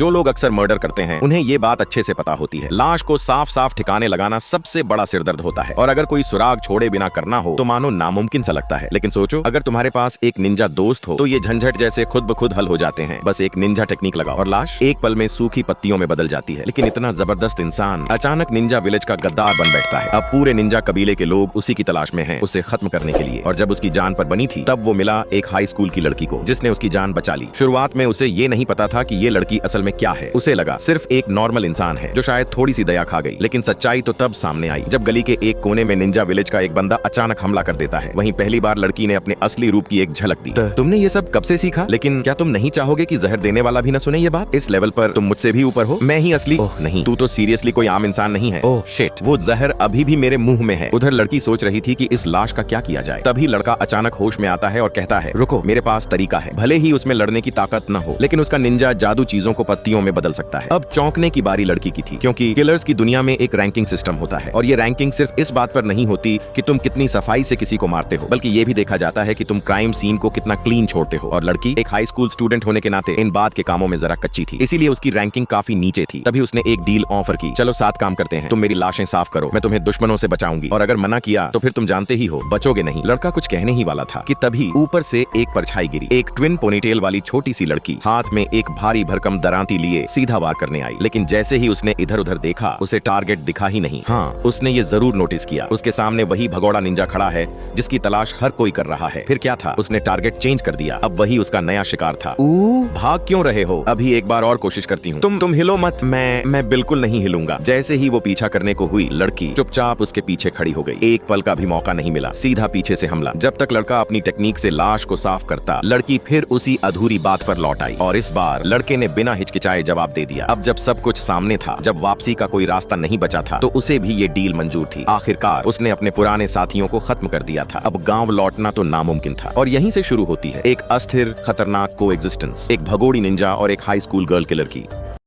जो लोग अक्सर मर्डर करते हैं उन्हें ये बात अच्छे से पता होती है, लाश को साफ साफ ठिकाने लगाना सबसे बड़ा सिरदर्द होता है, और अगर कोई सुराग छोड़े बिना करना हो तो मानो नामुमकिन सा लगता है। लेकिन सोचो, अगर तुम्हारे पास एक निंजा दोस्त हो तो ये झंझट जैसे खुद ब खुद हल हो जाते हैं। बस एक निंजा टेक्निक लगाओ और लाश एक पल में सूखी पत्तियों में बदल जाती है। लेकिन इतना जबरदस्त इंसान अचानक निंजा विलेज का गद्दार बन बैठता है। अब पूरे निंजा कबीले के लोग उसी की तलाश में हैं, उसे खत्म करने के लिए। और जब उसकी जान पर बनी थी तब वो मिला एक हाई स्कूल की लड़की को जिसने उसकी जान बचा ली। शुरुआत में उसे ये नहीं पता था कि ये लड़की असल में क्या है। उसे लगा सिर्फ एक नॉर्मल इंसान है जो शायद थोड़ी सी दया खा गई। लेकिन सच्चाई तो तब सामने आई जब गली के एक कोने में निंजा विलेज का एक बंदा अचानक हमला कर देता है। वहीं पहली बार लड़की ने अपने असली रूप की एक झलक दी। तुमने ये सब कब से सीखा? लेकिन क्या तुम नहीं चाहोगे कि जहर देने वाला भी न सुने ये बात? इस लेवल पर तुम मुझसे भी ऊपर हो। मैं ही असली। ओह नहीं, तू तो सीरियसली कोई आम इंसान नहीं है। ओह शिट, वो जहर अभी भी मेरे मुंह में है। उधर लड़की सोच रही थी कि इस लाश का क्या किया जाए। तभी लड़का अचानक होश में आता है और कहता है, रुको, मेरे पास तरीका है। भले ही उसमें लड़ने की ताकत न हो, लेकिन उसका निंजा जादू चीजों को पत्तियों में बदल सकता है। अब चौंकने की बारी लड़की की थी, क्योंकि किलर्स की दुनिया में एक रैंकिंग सिस्टम होता है, और ये रैंकिंग सिर्फ इस बात पर नहीं होती कि तुम कितनी सफाई से किसी को मारते हो, बल्कि ये भी देखा जाता है कि तुम क्राइम सीन को कितना क्लीन छोड़ते हो। और लड़की एक हाई स्कूल स्टूडेंट होने के नाते इन बात के कामों में जरा कच्ची थी, इसीलिए उसकी रैंकिंग काफी नीचे थी। तभी उसने एक डील ऑफर की, चलो 7 काम करते हैं, तुम मेरी लाशें साफ करो, मैं तुम्हें दुश्मनों से बचाऊंगी, और अगर मना किया तो फिर तुम जानते ही हो, बचोगे नहीं। लड़का कुछ कहने ही वाला था कि तभी ऊपर से एक परछाई गिरी। एक ट्विन पोनीटेल वाली छोटी सी लड़की हाथ में एक भारी भरकम दरांती लिए सीधा वार करने आई। लेकिन जैसे ही उसने इधर उधर देखा, उसे टारगेट दिखा ही नहीं। हाँ, उसने ये जरूर नोटिस किया, उसके सामने वही भगोड़ा निंजा खड़ा है जिसकी तलाश हर कोई कर रहा है। फिर क्या था, उसने टारगेट चेंज कर दिया। अब वही उसका नया शिकार था। भाग क्यों रहे हो? अभी एक बार और कोशिश करती हूँ। तुम हिलो मत। मैं बिल्कुल नहीं हिलूंगा। जैसे ही वो पीछा करने को हुई, लड़की चुपचाप उसके पीछे खड़ी हो गई। एक पल का भी मौका नहीं मिला, सीधा पीछे से हमला। जब तक लड़का अपनी टेक्निक से लाश को साफ करता, लड़की फिर उसी अधूरी बात पर लौट आई, और इस बार लड़के ने बिना हिचकिचाए जवाब दे दिया। अब जब सब कुछ सामने था, जब वापसी का कोई रास्ता नहीं बचा था, तो उसे भी ये डील मंजूर थी। आखिरकार उसने अपने पुराने साथियों को खत्म कर दिया था। अब गांव लौटना तो नामुमकिन था, और यहीं से शुरू होती है एक अस्थिर खतरनाक कोएग्जिस्टेंस, एक भगोड़ी निंजा और एक हाई स्कूल गर्ल किलर की।